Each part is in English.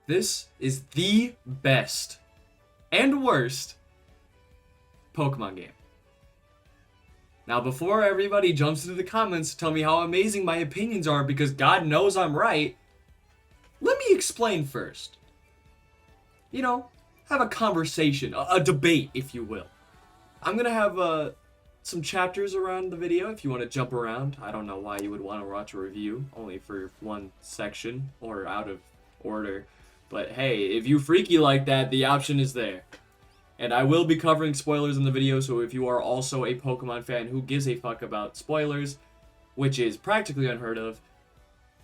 This is the best and worst Pokemon game. Now, before everybody jumps into the comments to tell me how amazing my opinions are because God knows I'm right, let me explain first. Have a conversation, a debate, if you will. I'm gonna have some chapters around the video if you want to jump around. I don't know why you would want to watch a review only for one section or out of order. But hey, if you freaky like that, the option is there. And I will be covering spoilers in the video, so if you are also a Pokemon fan who gives a fuck about spoilers, which is practically unheard of,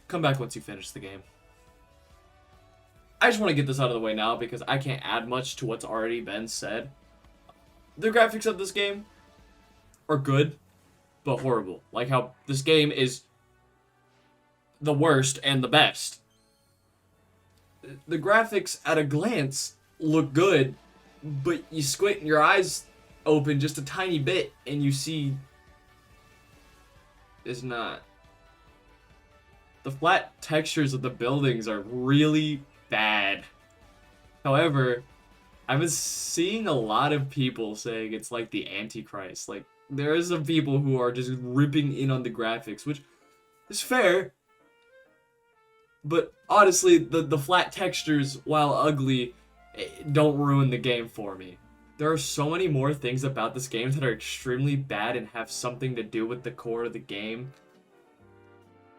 come back once you finish the game. I just want to get this out of the way now because I can't add much to what's already been said. The graphics of this game are good, but horrible. Like how this game is the worst and the best. The graphics at a glance look good, but you squint your eyes open just a tiny bit and you see it's not. The flat textures of the buildings are really bad. However, I've been seeing a lot of people saying it's like the Antichrist. Like, there are some people who are just ripping in on the graphics, which is fair. But honestly, the flat textures, while ugly, don't ruin the game for me. There are so many more things about this game that are extremely bad and have something to do with the core of the game.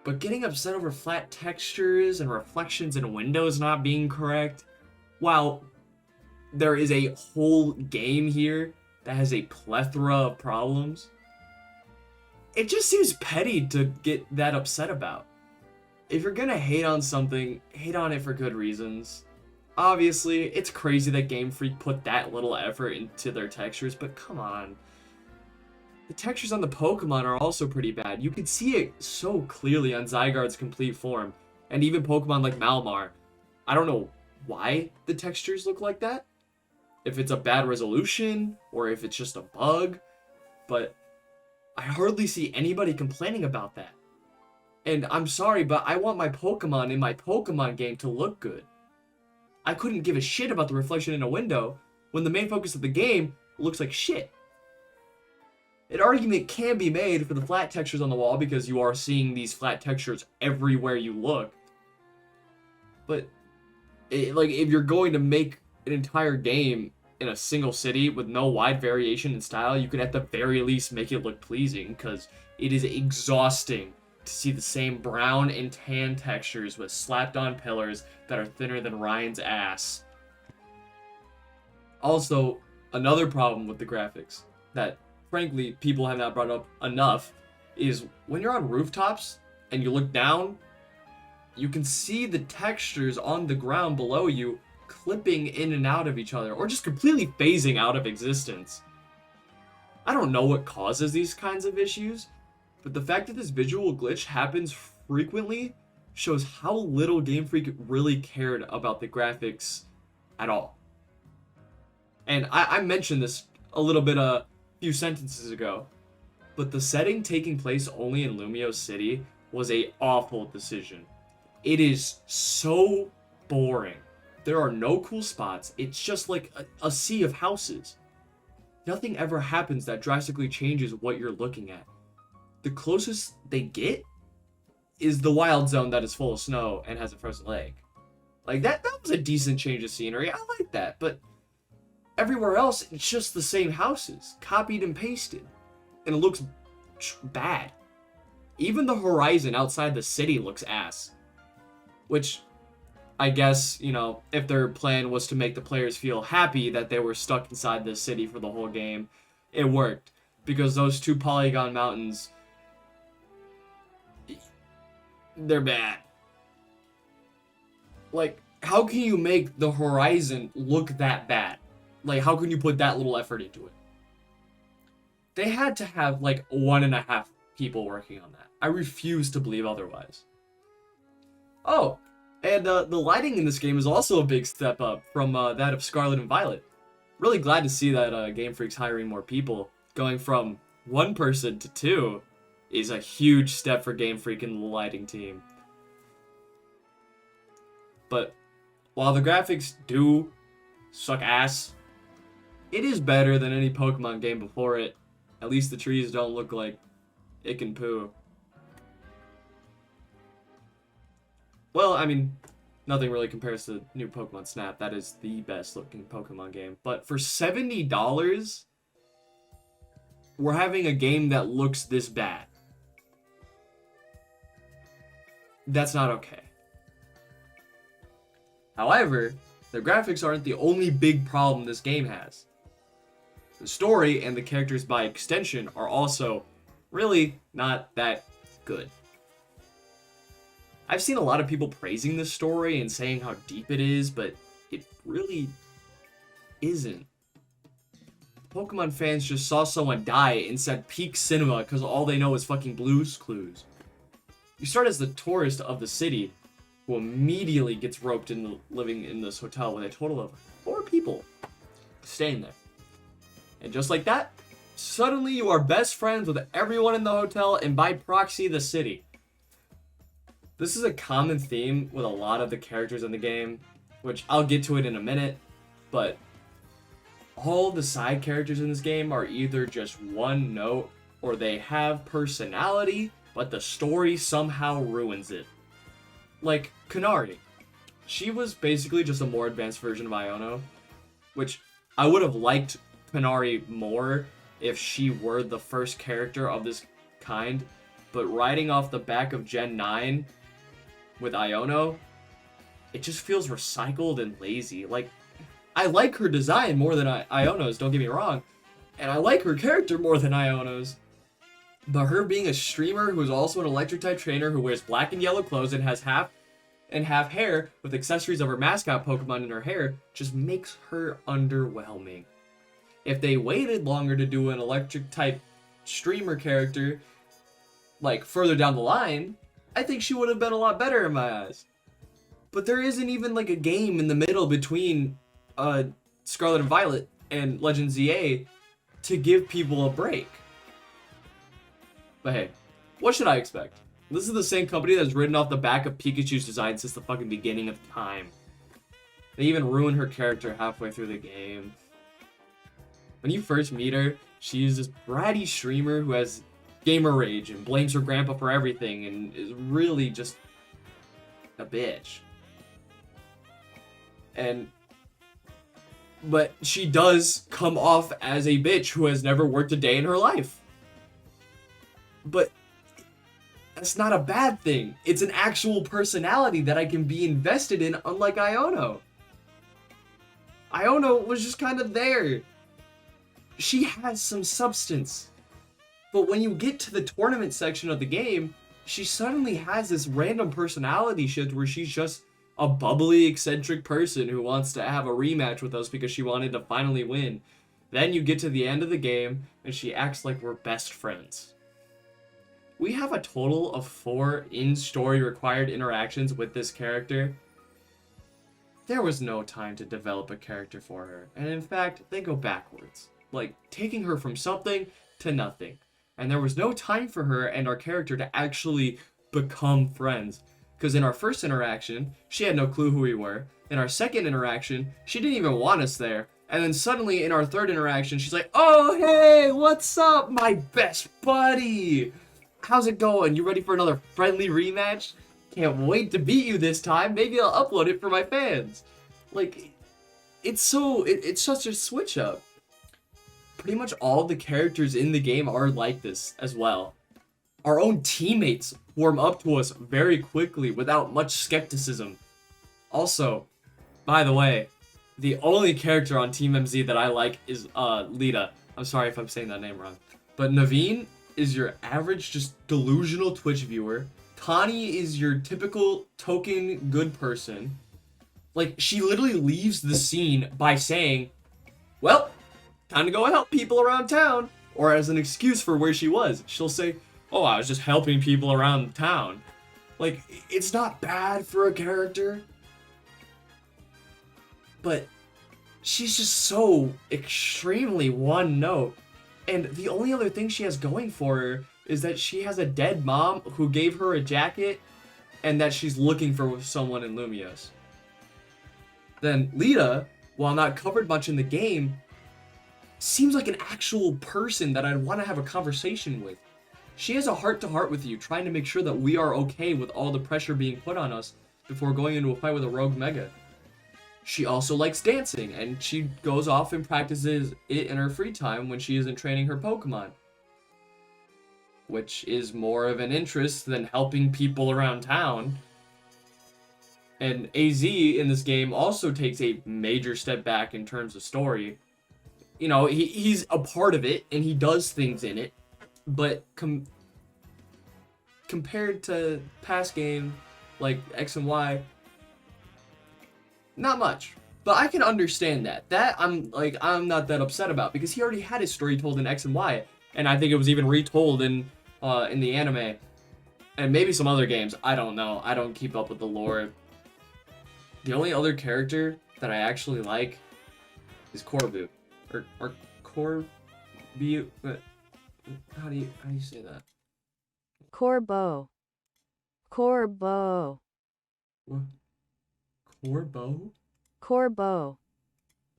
But getting upset over flat textures and reflections in windows not being correct, while there is a whole game here that has a plethora of problems, it just seems petty to get that upset about. If you're gonna hate on something, hate on it for good reasons. Obviously, it's crazy that Game Freak put that little effort into their textures, but come on. The textures on the Pokemon are also pretty bad. You can see it so clearly on Zygarde's complete form, and even Pokemon like Malamar. I don't know why the textures look like that, if it's a bad resolution, or if it's just a bug, but I hardly see anybody complaining about that. And I'm sorry, but I want my Pokemon in my Pokemon game to look good. I couldn't give a shit about the reflection in a window when the main focus of the game looks like shit. An argument can be made for the flat textures on the wall because you are seeing these flat textures everywhere you look. But, if you're going to make an entire game in a single city with no wide variation in style, you could at the very least make it look pleasing, because it is exhausting to see the same brown and tan textures with slapped on pillars that are thinner than Ryan's ass. Also, another problem with the graphics that frankly people have not brought up enough is when you're on rooftops and you look down, you can see the textures on the ground below you clipping in and out of each other, or just completely phasing out of existence. I don't know what causes these kinds of issues, but the fact that this visual glitch happens frequently shows how little Game Freak really cared about the graphics at all. And I mentioned this a little bit a few sentences ago, but the setting taking place only in Lumio City was a awful decision. It is so boring. There are no cool spots. It's just like a sea of houses. Nothing ever happens that drastically changes what you're looking at. The closest they get is the wild zone that is full of snow and has a frozen lake. Like, that was a decent change of scenery. I like that, but everywhere else, it's just the same houses, copied and pasted. And it looks bad. Even the horizon outside the city looks ass. Which, I guess, if their plan was to make the players feel happy that they were stuck inside the city for the whole game, it worked. Because those two polygon mountains, they're bad. Like, how can you make the horizon look that bad? Like, how can you put that little effort into it? They had to have, 1.5 people working on that. I refuse to believe otherwise. Oh, and the lighting in this game is also a big step up from that of Scarlet and Violet. Really glad to see that Game Freak's hiring more people. Going from 1 person to 2 is a huge step for Game Freak and the lighting team. But while the graphics do suck ass, it is better than any Pokemon game before it. At least the trees don't look like ick and poo. Well, I mean, nothing really compares to new Pokemon Snap. That is the best looking Pokemon game. But for $70, we're having a game that looks this bad. That's not okay. However, the graphics aren't the only big problem this game has. The story and the characters by extension are also really not that good. I've seen a lot of people praising this story and saying how deep it is, but it really isn't. Pokemon fans just saw someone die and said peak cinema because all they know is fucking Blue's Clues. You start as the tourist of the city who immediately gets roped into living in this hotel with a total of 4 people staying there. And just like that, suddenly you are best friends with everyone in the hotel and by proxy the city. This is a common theme with a lot of the characters in the game, which I'll get to it in a minute, but all the side characters in this game are either just one note or they have personality, but the story somehow ruins it. Like Kanari. She was basically just a more advanced version of Iono, which I would have liked Kanari more if she were the first character of this kind, but riding off the back of Gen 9 with Iono, it just feels recycled and lazy. Like, I like her design more than Iono's, don't get me wrong, and I like her character more than Iono's, but her being a streamer who is also an electric type trainer who wears black and yellow clothes and has half hair with accessories of her mascot Pokemon in her hair just makes her underwhelming. If they waited longer to do an electric type streamer character, like further down the line, I think she would have been a lot better in my eyes. But there isn't even like a game in the middle between Scarlet and Violet and Legend ZA to give people a break. But hey, what should I expect? This is the same company that's ridden off the back of Pikachu's design since the fucking beginning of time. They even ruined her character halfway through the game. When you first meet her, she's this bratty streamer who has gamer rage and blames her grandpa for everything and is really just a bitch. But she does come off as a bitch who has never worked a day in her life. But that's not a bad thing. It's an actual personality that I can be invested in, unlike Iono. Iono was just kind of there. She has some substance. But when you get to the tournament section of the game, she suddenly has this random personality shift where she's just a bubbly, eccentric person who wants to have a rematch with us because she wanted to finally win. Then you get to the end of the game, and she acts like we're best friends. We have a total of 4 in-story required interactions with this character. There was no time to develop a character for her, and in fact, they go backwards. Like, taking her from something to nothing. And there was no time for her and our character to actually become friends. Because in our first interaction, she had no clue who we were. In our second interaction, she didn't even want us there. And then suddenly in our third interaction, she's like, "Oh, hey, what's up, my best buddy? How's it going? You ready for another friendly rematch? Can't wait to beat you this time. Maybe I'll upload it for my fans." Like, it's such a switch up. Pretty much all the characters in the game are like this as well. Our own teammates warm up to us very quickly without much skepticism. Also, by the way, the only character on Team MZ that I like is Lita. I'm sorry if I'm saying that name wrong. But Naveen is your average, just delusional Twitch viewer. Connie is your typical token good person. Like, she literally leaves the scene by saying, "Well, time to go help people around town," or as an excuse for where she was. She'll say, "Oh, I was just helping people around town." Like, it's not bad for a character, but she's just so extremely one note. And the only other thing she has going for her is that she has a dead mom who gave her a jacket and that she's looking for someone in Lumios. Then Lita, while not covered much in the game, seems like an actual person that I'd want to have a conversation with. She has a heart-to-heart with you, trying to make sure that we are okay with all the pressure being put on us before going into a fight with a rogue Mega. She also likes dancing, and she goes off and practices it in her free time when she isn't training her Pokemon, which is more of an interest than helping people around town. And AZ in this game also takes a major step back in terms of story. You know, he's a part of it, and he does things in it, but compared to past game like X and Y, not much. But I can understand that. That I'm not that upset about, because he already had his story told in X and Y, and I think it was even retold in the anime, and maybe some other games. I don't know. I don't keep up with the lore. The only other character that I actually like is Corbu, or Corbu. How do you say that? Corbo. Corbo. What? Corbo? Corbo.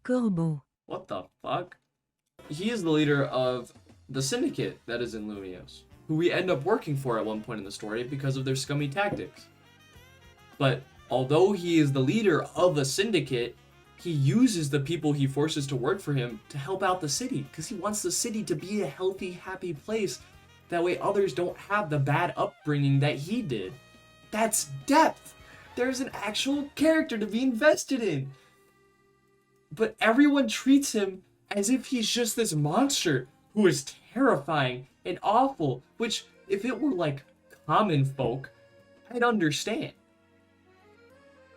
Corbeau. What the fuck? He is the leader of the syndicate that is in Lumiose, who we end up working for at one point in the story because of their scummy tactics. But although he is the leader of a syndicate, he uses the people he forces to work for him to help out the city, because he wants the city to be a healthy, happy place. That way others don't have the bad upbringing that he did. That's depth! There's an actual character to be invested in. But everyone treats him as if he's just this monster who is terrifying and awful, which, if it were like common folk, I'd understand.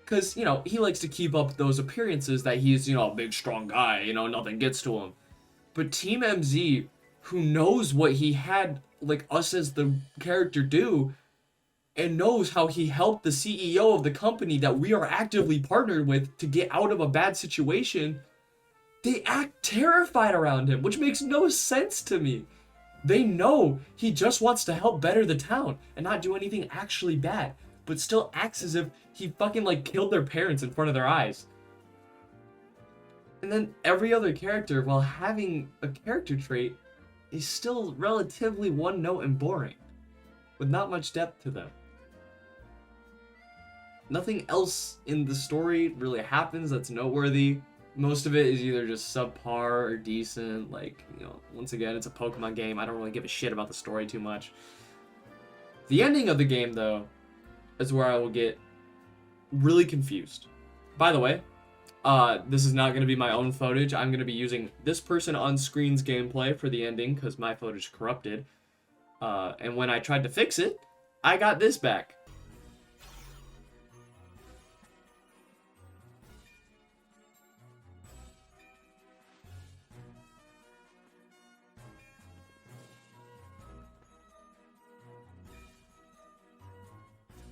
Because, you know, he likes to keep up those appearances that he's, you know, a big, strong guy, you know, nothing gets to him. But Team MZ, who knows what he had, like, us as the character do, and knows how he helped the CEO of the company that we are actively partnered with to get out of a bad situation, they act terrified around him, which makes no sense to me. They know he just wants to help better the town and not do anything actually bad, but still acts as if he fucking, like, killed their parents in front of their eyes. And then every other character, while having a character trait, is still relatively one-note and boring, with not much depth to them. Nothing else in the story really happens that's noteworthy. Most of it is either just subpar or decent. Like, you know, once again, it's a Pokemon game. I don't really give a shit about the story too much. The ending of the game, though, is where I will get really confused. By the way, this is not going to be my own footage. I'm going to be using this person on screen's gameplay for the ending, because my footage is corrupted. And when I tried to fix it, I got this back.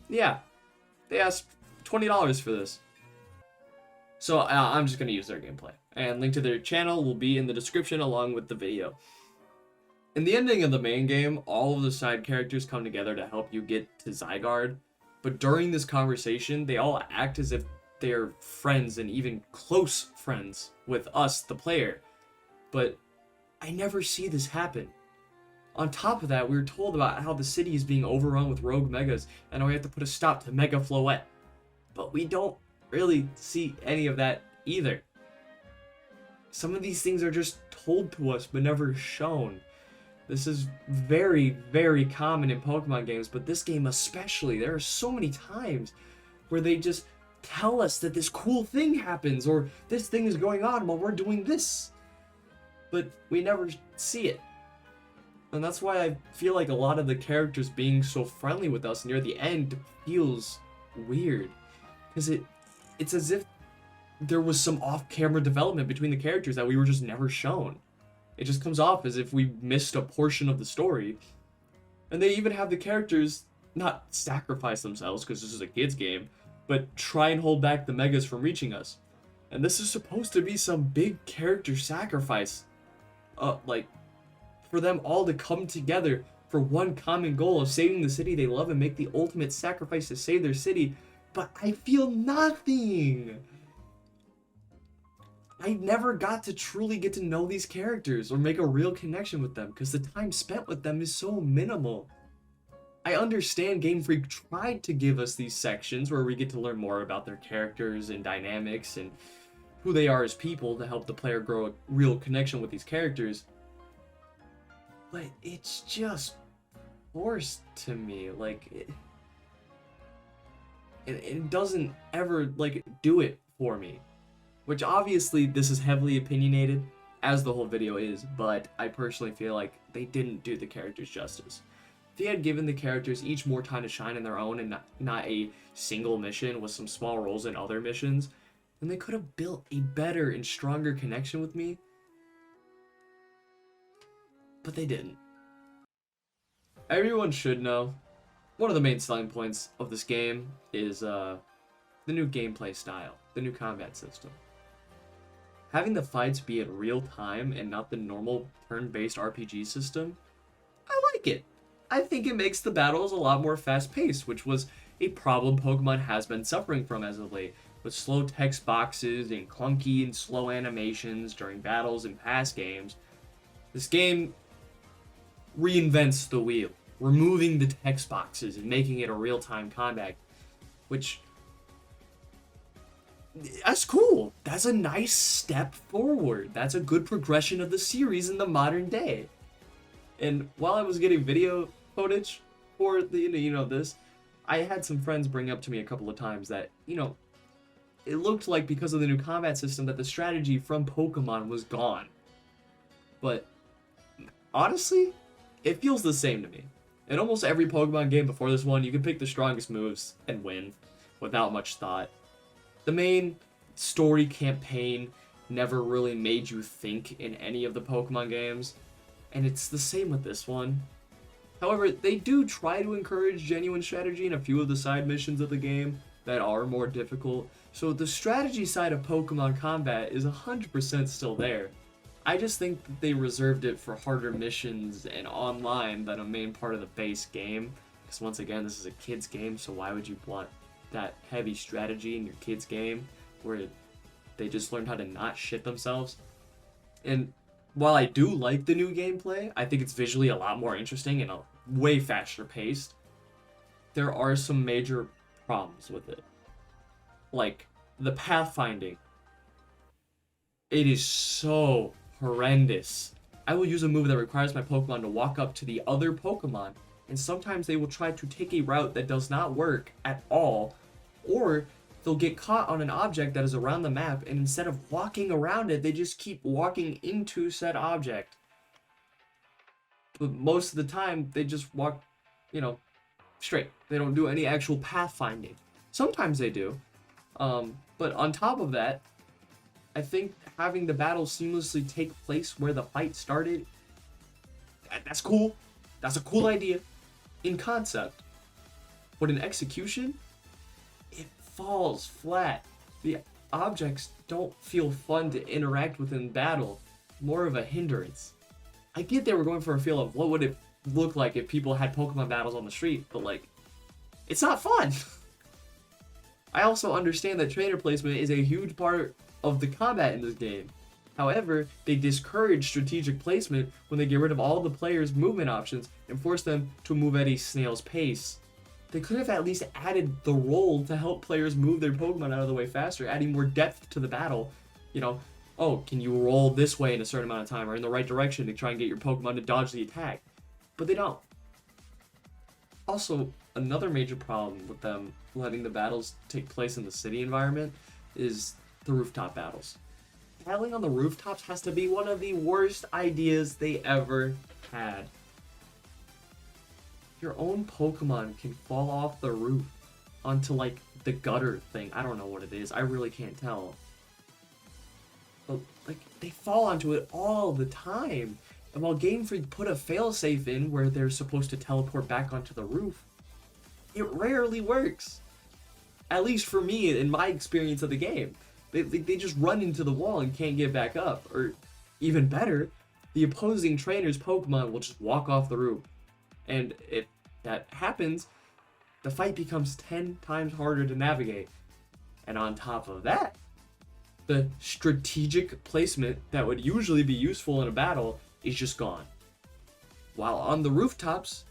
Yeah, they asked $20 for this. So I'm just going to use their gameplay. And link to their channel will be in the description along with the video. In the ending of the main game, all of the side characters come together to help you get to Zygarde. But during this conversation, they all act as if they're friends and even close friends with us, the player. But I never see this happen. On top of that, we were told about how the city is being overrun with rogue Megas, and we have to put a stop to Mega Floette. But we don't really see any of that either. Some of these things are just told to us, but never shown. This is very, very common in Pokemon games, but this game especially. There are so many times where they just tell us that this cool thing happens, or this thing is going on while we're doing this. But we never see it. And that's why I feel like a lot of the characters being so friendly with us near the end feels weird. Because it's as if there was some off-camera development between the characters that we were just never shown. It just comes off as if we missed a portion of the story. And they even have the characters not sacrifice themselves, because this is a kid's game, but try and hold back the Megas from reaching us. And this is supposed to be some big character sacrifice. Like, for them all to come together for one common goal of saving the city they love and make the ultimate sacrifice to save their city, but I feel nothing. I never got to truly get to know these characters or make a real connection with them because the time spent with them is so minimal. I understand Game Freak tried to give us these sections where we get to learn more about their characters and dynamics and who they are as people to help the player grow a real connection with these characters. But it's just forced to me. Like, it doesn't ever, like, do it for me. Which obviously this is heavily opinionated, as the whole video is, but I personally feel like they didn't do the characters justice. If they had given the characters each more time to shine on their own and not a single mission with some small roles in other missions, then they could have built a better and stronger connection with me. But they didn't. Everyone should know, one of the main selling points of this game is the new gameplay style, the new combat system. Having the fights be in real time and not the normal turn-based RPG system, I like it. I think it makes the battles a lot more fast-paced, which was a problem Pokemon has been suffering from as of late, with slow text boxes and clunky and slow animations during battles in past games. This game reinvents the wheel, removing the text boxes and making it a real-time combat, which, that's cool. That's a nice step forward. That's a good progression of the series in the modern day. And while I was getting video footage for this, I had some friends bring up to me a couple of times that, it looked like because of the new combat system that the strategy from Pokemon was gone. But honestly, it feels the same to me. In almost every Pokemon game before this one, you can pick the strongest moves and win without much thought. The main story campaign never really made you think in any of the Pokemon games, and it's the same with this one. However, they do try to encourage genuine strategy in a few of the side missions of the game that are more difficult, so the strategy side of Pokemon combat is 100% still there. I just think that they reserved it for harder missions and online than a main part of the base game, because once again, this is a kid's game, so why would you want that heavy strategy in your kid's game where they just learned how to not shit themselves? And while I do like the new gameplay, I think it's visually a lot more interesting and a way faster paced, there are some major problems with it. Like, the pathfinding. It is so horrendous. I will use a move that requires my Pokemon to walk up to the other Pokemon, and sometimes they will try to take a route that does not work at all, or they'll get caught on an object that is around the map, and instead of walking around it, they just keep walking into said object. But most of the time, they just walk, straight. They don't do any actual pathfinding. Sometimes they do. But on top of that, I think having the battle seamlessly take place where the fight started, that's cool. That's a cool idea in concept. But in execution, it falls flat. The objects don't feel fun to interact with in battle, more of a hindrance. I get they were going for a feel of what would it look like if people had Pokemon battles on the street, but it's not fun. I also understand that trainer placement is a huge part of the combat in this game. However, they discourage strategic placement when they get rid of all the players' movement options and force them to move at a snail's pace. They could have at least added the roll to help players move their Pokemon out of the way faster, adding more depth to the battle. Oh, can you roll this way in a certain amount of time or in the right direction to try and get your Pokemon to dodge the attack? But they don't. Also, another major problem with them letting the battles take place in the city environment is the rooftop battles. Battling on the rooftops has to be one of the worst ideas they ever had. Your own Pokemon can fall off the roof onto the gutter thing. I don't know what it is. I really can't tell. But they fall onto it all the time. And while Game Freak put a failsafe in where they're supposed to teleport back onto the roof, it rarely works. At least for me, in my experience of the game. They just run into the wall and can't get back up. Or, even better, the opposing trainer's Pokemon will just walk off the roof. And if that happens, the fight becomes 10 times harder to navigate. And on top of that, the strategic placement that would usually be useful in a battle is just gone. While on the rooftops,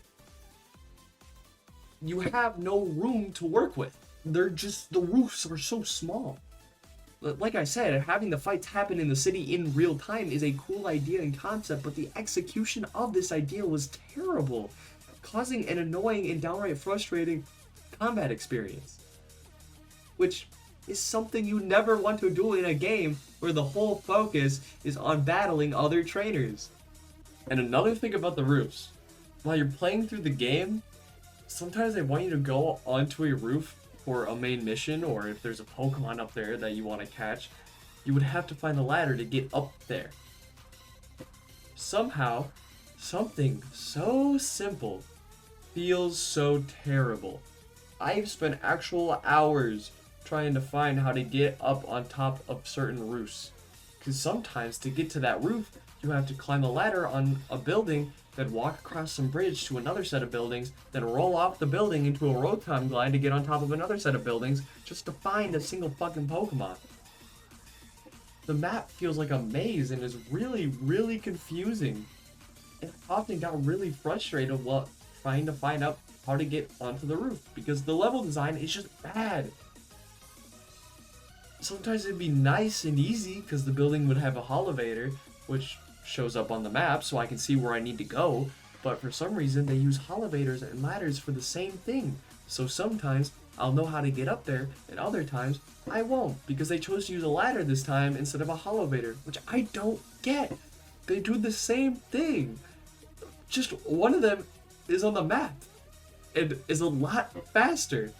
you have no room to work with. The roofs are so small. Like I said, having the fights happen in the city in real time is a cool idea and concept, but the execution of this idea was terrible, causing an annoying and downright frustrating combat experience. Which is something you never want to do in a game where the whole focus is on battling other trainers. And another thing about the roofs, while you're playing through the game, sometimes they want you to go onto a roof for a main mission, or if there's a Pokemon up there that you want to catch, you would have to find the ladder to get up there. Somehow, something so simple feels so terrible. I've spent actual hours trying to find how to get up on top of certain roofs. Because sometimes to get to that roof, you have to climb a ladder on a building, then walk across some bridge to another set of buildings, then roll off the building into a rotom glide to get on top of another set of buildings, just to find a single fucking Pokemon. The map feels like a maze and is really, really confusing. And I often got really frustrated while trying to find out how to get onto the roof, because the level design is just bad. Sometimes it'd be nice and easy because the building would have a holovator, which shows up on the map so I can see where I need to go, but for some reason they use holovators and ladders for the same thing. So sometimes I'll know how to get up there, and other times I won't, because they chose to use a ladder this time instead of a holovator, which I don't get. They do the same thing. Just one of them is on the map and is a lot faster.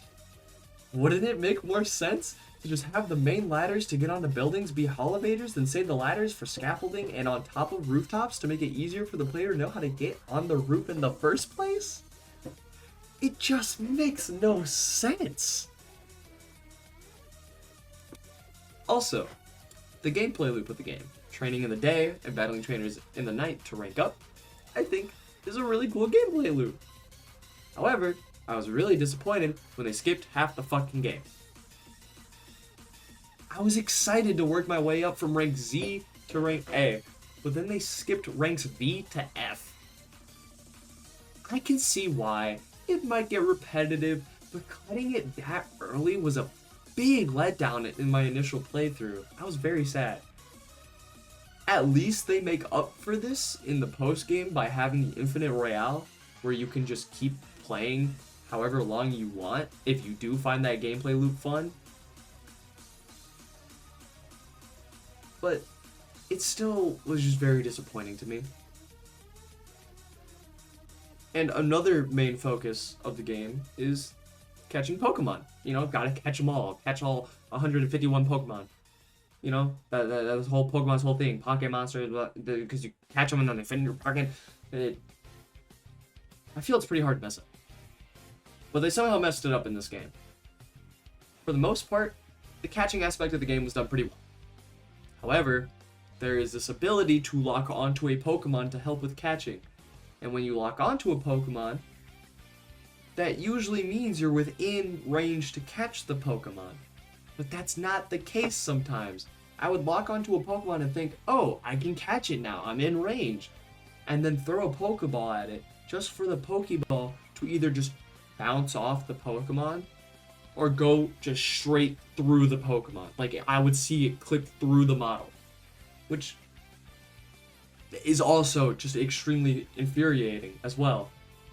Wouldn't it make more sense to just have the main ladders to get onto buildings be holovators than save the ladders for scaffolding and on top of rooftops to make it easier for the player to know how to get on the roof in the first place? It just makes no sense. Also, the gameplay loop of the game, training in the day and battling trainers in the night to rank up, I think is a really cool gameplay loop. However, I was really disappointed when they skipped half the fucking game. I was excited to work my way up from rank Z to rank A, but then they skipped ranks V to F. I can see why. It might get repetitive, but cutting it that early was a big letdown in my initial playthrough. I was very sad. At least they make up for this in the post-game by having the Infinite Royale, where you can just keep playing however long you want if you do find that gameplay loop fun. But it still was just very disappointing to me. And another main focus of the game is catching Pokemon. You know, gotta catch them all. Catch all 151 Pokemon. You know, that was whole Pokemon's whole thing. Pocket monsters, because you catch them and then they fit in your pocket. I feel it's pretty hard to mess up. But they somehow messed it up in this game. For the most part, the catching aspect of the game was done pretty well. However, there is this ability to lock onto a Pokemon to help with catching. And when you lock onto a Pokemon, that usually means you're within range to catch the Pokemon. But that's not the case sometimes. I would lock onto a Pokemon and think, oh, I can catch it now, I'm in range. And then throw a Pokeball at it, just for the Pokeball to either just bounce off the Pokemon, or go just straight through the Pokemon. Like, I would see it clip through the model. Which is also just extremely infuriating as well.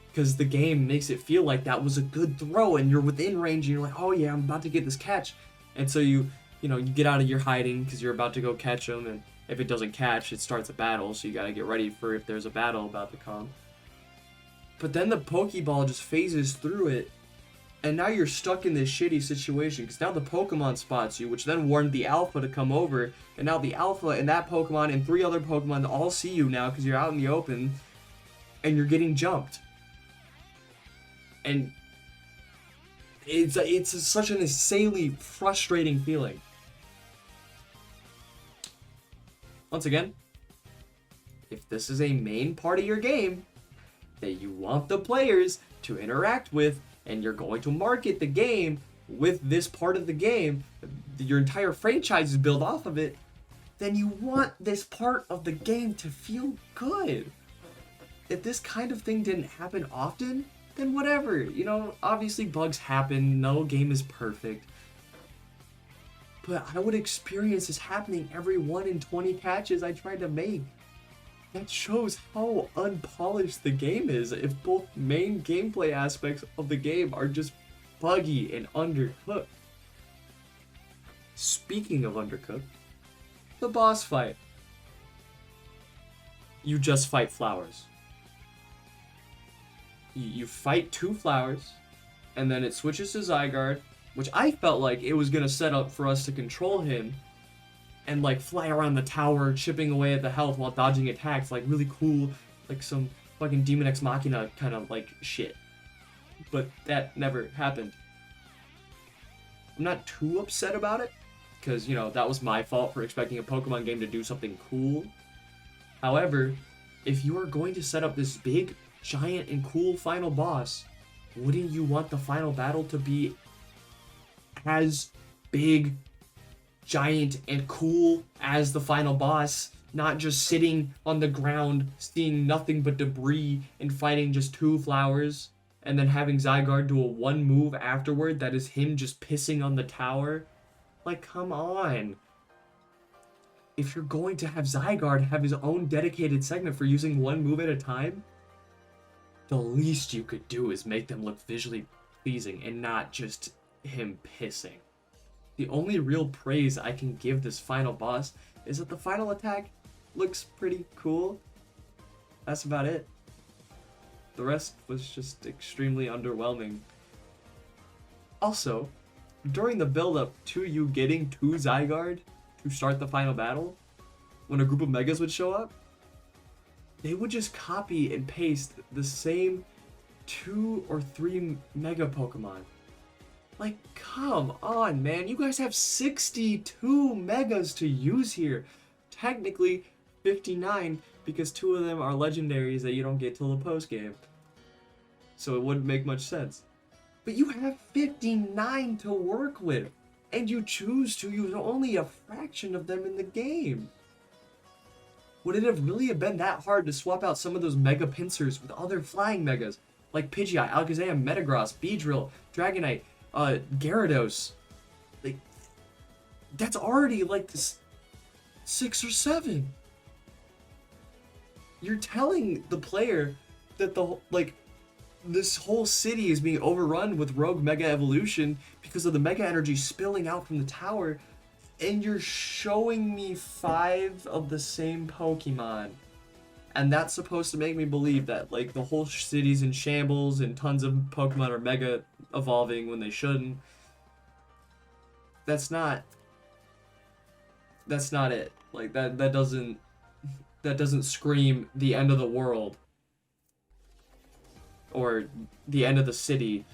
Because the game makes it feel like that was a good throw and you're within range and you're like, oh yeah, I'm about to get this catch. And so you get out of your hiding because you're about to go catch them, and if it doesn't catch, it starts a battle, so you gotta get ready for if there's a battle about to come. But then the Pokeball just phases through it, and now you're stuck in this shitty situation, because now the Pokemon spots you, which then warned the Alpha to come over, and now the Alpha and that Pokemon and 3 other Pokemon all see you now because you're out in the open, and you're getting jumped. And it's such an insanely frustrating feeling. Once again, if this is a main part of your game that you want the players to interact with, and you're going to market the game with this part of the game, your entire franchise is built off of it, then you want this part of the game to feel good. If this kind of thing didn't happen often, then whatever. You know, obviously bugs happen, no game is perfect. But I would experience this happening every 1 in 20 patches I tried to make. That shows how unpolished the game is if both main gameplay aspects of the game are just buggy and undercooked. Speaking of undercooked, the boss fight. You just fight flowers. You fight 2 flowers, and then it switches to Zygarde, which I felt like it was gonna set up for us to control him and like fly around the tower, chipping away at the health while dodging attacks, like really cool, like some fucking Demon Ex Machina kind of like shit. But that never happened. I'm not too upset about it, because, you know, that was my fault for expecting a Pokemon game to do something cool. However, if you are going to set up this big, giant, and cool final boss, wouldn't you want the final battle to be as big, giant, and cool as the final boss, not just sitting on the ground seeing nothing but debris and fighting just 2 flowers and then having Zygarde do a 1 move afterward that is him just pissing on the tower? Like, come on. If you're going to have Zygarde have his own dedicated segment for using 1 move at a time, the least you could do is make them look visually pleasing and not just him pissing. The only real praise I can give this final boss is that the final attack looks pretty cool. That's about it. The rest was just extremely underwhelming. Also, during the build-up to you getting to Zygarde to start the final battle, when a group of Megas would show up, they would just copy and paste the same 2 or 3 Mega Pokemon. Like, come on, man. You guys have 62 Megas to use here. Technically, 59, because 2 of them are legendaries that you don't get till the post-game. So it wouldn't make much sense. But you have 59 to work with, and you choose to use only a fraction of them in the game. Would it have really been that hard to swap out some of those Mega Pincers with other flying Megas, like Pidgeot, Alakazam, Metagross, Beedrill, Dragonite, Gyarados? Like, that's already like this 6 or 7. You're telling the player that this whole city is being overrun with rogue Mega Evolution because of the Mega Energy spilling out from the tower, and you're showing me 5 of the same Pokemon. And that's supposed to make me believe that, like, the whole city's in shambles and tons of Pokemon are Mega evolving when they shouldn't. That's not it. Like, that doesn't scream the end of the world. Or the end of the city.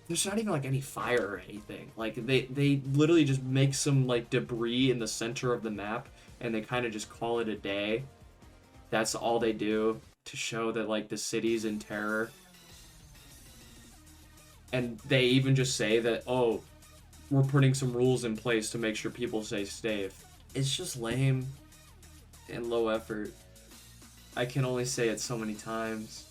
There's not even like any fire or anything. Like they literally just make some like debris in the center of the map and they kind of just call it a day. That's all they do to show that like the city's in terror. And they even just say that, oh, we're putting some rules in place to make sure people stay safe. It's just lame and low effort. I can only say it so many times.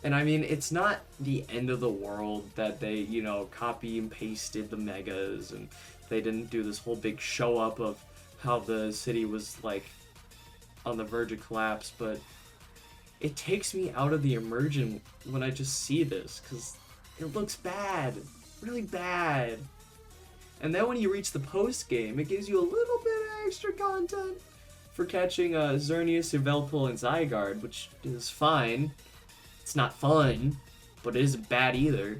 And I mean, it's not the end of the world that they, you know, copy and pasted the Megas and they didn't do this whole big show up of how the city was like on the verge of collapse, but it takes me out of the immersion when I just see this because it looks bad, really bad. And then when you reach the post game, it gives you a little bit of extra content for catching Xerneas, Yveltal, and Zygarde, which is fine. It's not fun, but it isn't bad either.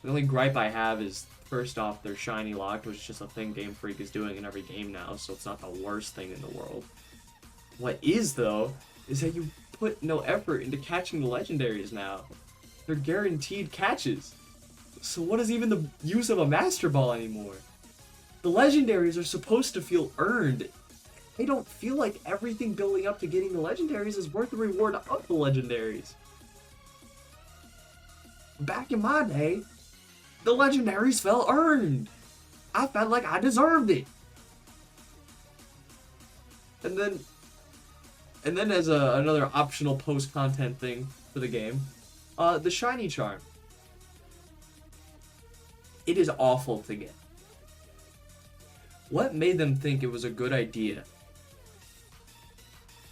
The only gripe I have is, first off, their shiny locked, which is just a thing Game Freak is doing in every game now, so it's not the worst thing in the world. What is, though, is that you put no effort into catching the legendaries now. They're guaranteed catches. So what is even the use of a Master Ball anymore? The legendaries are supposed to feel earned. I don't feel like everything building up to getting the legendaries is worth the reward of the legendaries. Back in my day, the legendaries felt earned. I felt like I deserved it. And then as another optional post-content thing for the game, the shiny charm. It is awful to get. What made them think it was a good idea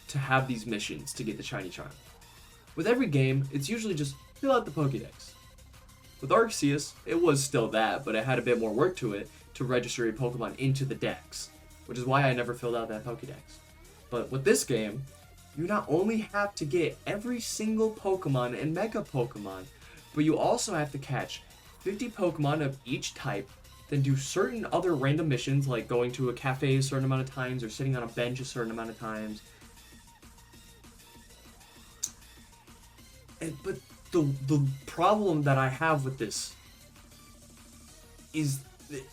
to have these missions to get the shiny charm? With every game, it's usually just fill out the Pokédex. With Arceus, it was still that, but it had a bit more work to it to register a Pokemon into the Dex, which is why I never filled out that Pokédex. But with this game, you not only have to get every single Pokemon and Mega Pokemon, but you also have to catch 50 Pokemon of each type, then do certain other random missions like going to a cafe a certain amount of times or sitting on a bench a certain amount of times. But the problem that I have with this is,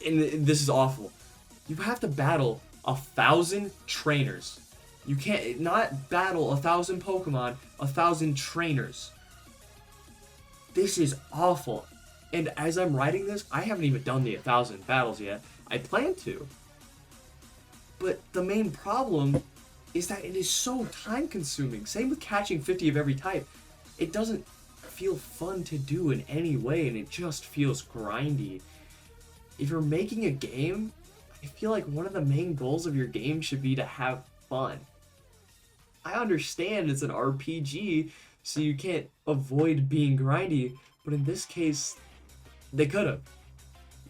and this is awful, you have to battle 1,000 trainers. You can't not battle 1,000 Pokemon, 1,000 trainers. This is awful. And as I'm writing this, I haven't even done the 1,000 battles yet. I plan to. But the main problem is that it is so time consuming. Same with catching 50 of every type. It doesn't feel fun to do in any way, and it just feels grindy. If you're making a game, I feel like one of the main goals of your game should be to have fun. I understand it's an RPG, so you can't avoid being grindy, but in this case, they could have.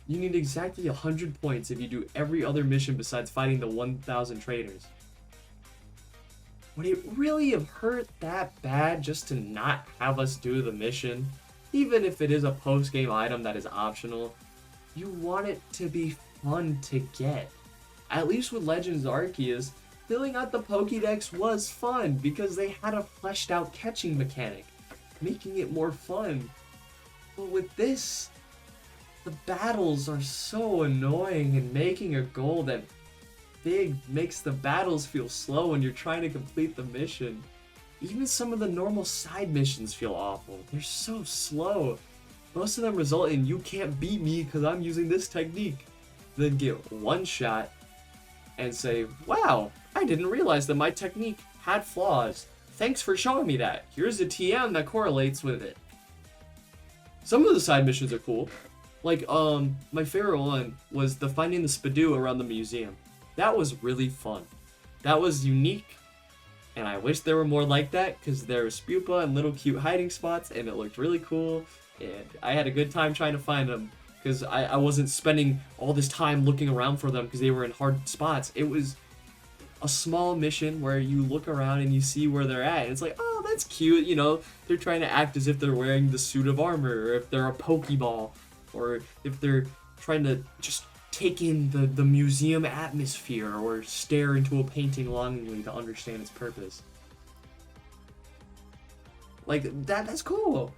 You need exactly 100 points if you do every other mission besides fighting the 1,000 trainers. Would it really have hurt that bad just to not have us do the mission? Even if it is a post-game item that is optional, you want it to be fun to get. At least with Legends Arceus, filling out the Pokédex was fun because they had a fleshed out catching mechanic, making it more fun. But with this, the battles are so annoying, and making a goal that big makes the battles feel slow when you're trying to complete the mission. Even some of the normal side missions feel awful. They're so slow. Most of them result in you can't beat me because I'm using this technique. Then get one shot and say, wow, I didn't realize that my technique had flaws. Thanks for showing me that. Here's a TM that correlates with it. Some of the side missions are cool. Like, my favorite one was the finding the Spadoo around the museum. That was really fun. That was unique, and I wish there were more like that, because there were Spupa and little cute hiding spots, and it looked really cool, and I had a good time trying to find them, because I wasn't spending all this time looking around for them because they were in hard spots. It was a small mission where you look around and you see where they're at, and it's like, oh, that's cute, you know, they're trying to act as if they're wearing the suit of armor, or if they're a Pokeball, or if they're trying to just take in the museum atmosphere, or stare into a painting longingly to understand its purpose. Like, that's cool.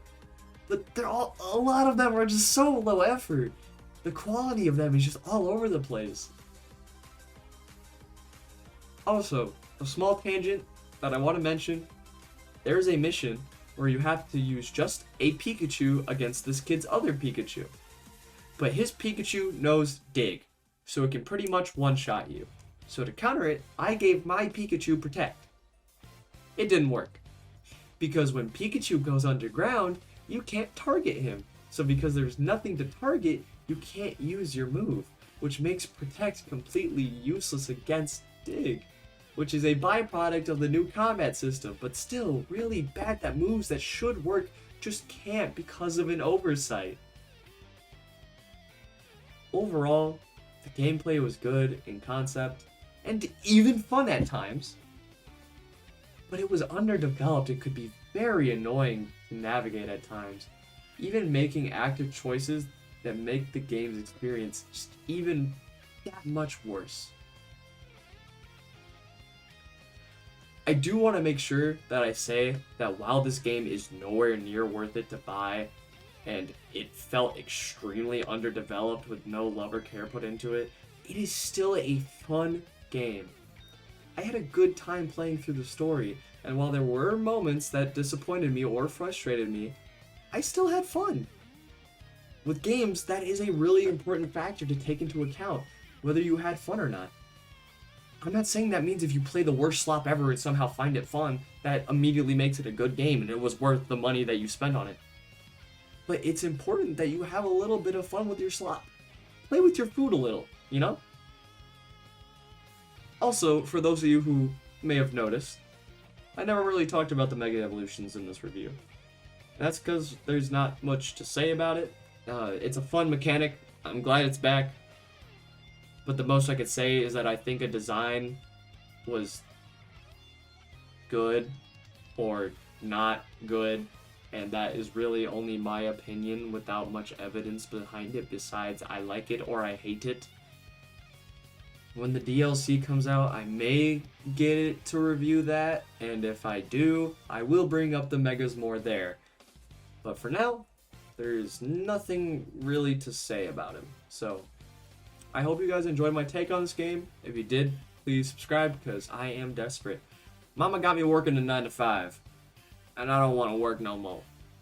But they're all, a lot of them are just so low effort. The quality of them is just all over the place. Also, a small tangent that I want to mention, there's a mission where you have to use just a Pikachu against this kid's other Pikachu. But his Pikachu knows Dig, so it can pretty much one-shot you. So to counter it, I gave my Pikachu Protect. It didn't work, because when Pikachu goes underground, you can't target him. So because there's nothing to target, you can't use your move, which makes Protect completely useless against Dig, which is a byproduct of the new combat system, but still really bad that moves that should work just can't because of an oversight. Overall, the gameplay was good in concept, and even fun at times, but it was underdeveloped and could be very annoying to navigate at times, even making active choices that make the game's experience just even that much worse. I do want to make sure that I say that while this game is nowhere near worth it to buy, and it felt extremely underdeveloped with no love or care put into it, it is still a fun game. I had a good time playing through the story, and while there were moments that disappointed me or frustrated me, I still had fun. with games, that is a really important factor to take into account, whether you had fun or not. I'm not saying that means if you play the worst slop ever and somehow find it fun, that immediately makes it a good game and it was worth the money that you spent on it. But it's important that you have a little bit of fun with your slop. Play with your food a little, you know? Also, for those of you who may have noticed, I never really talked about the Mega Evolutions in this review. That's because there's not much to say about it. It's a fun mechanic. I'm glad it's back. But the most I could say is that I think a design was good or not good, and that is really only my opinion without much evidence behind it besides I like it or I hate it. When the DLC comes out, I may get it to review that, and if I do, I will bring up the Megas more there. But for now, there's nothing really to say about him. So, I hope you guys enjoyed my take on this game. If you did, please subscribe because I am desperate. Mama got me working a 9 to 5, and I don't want to work no more.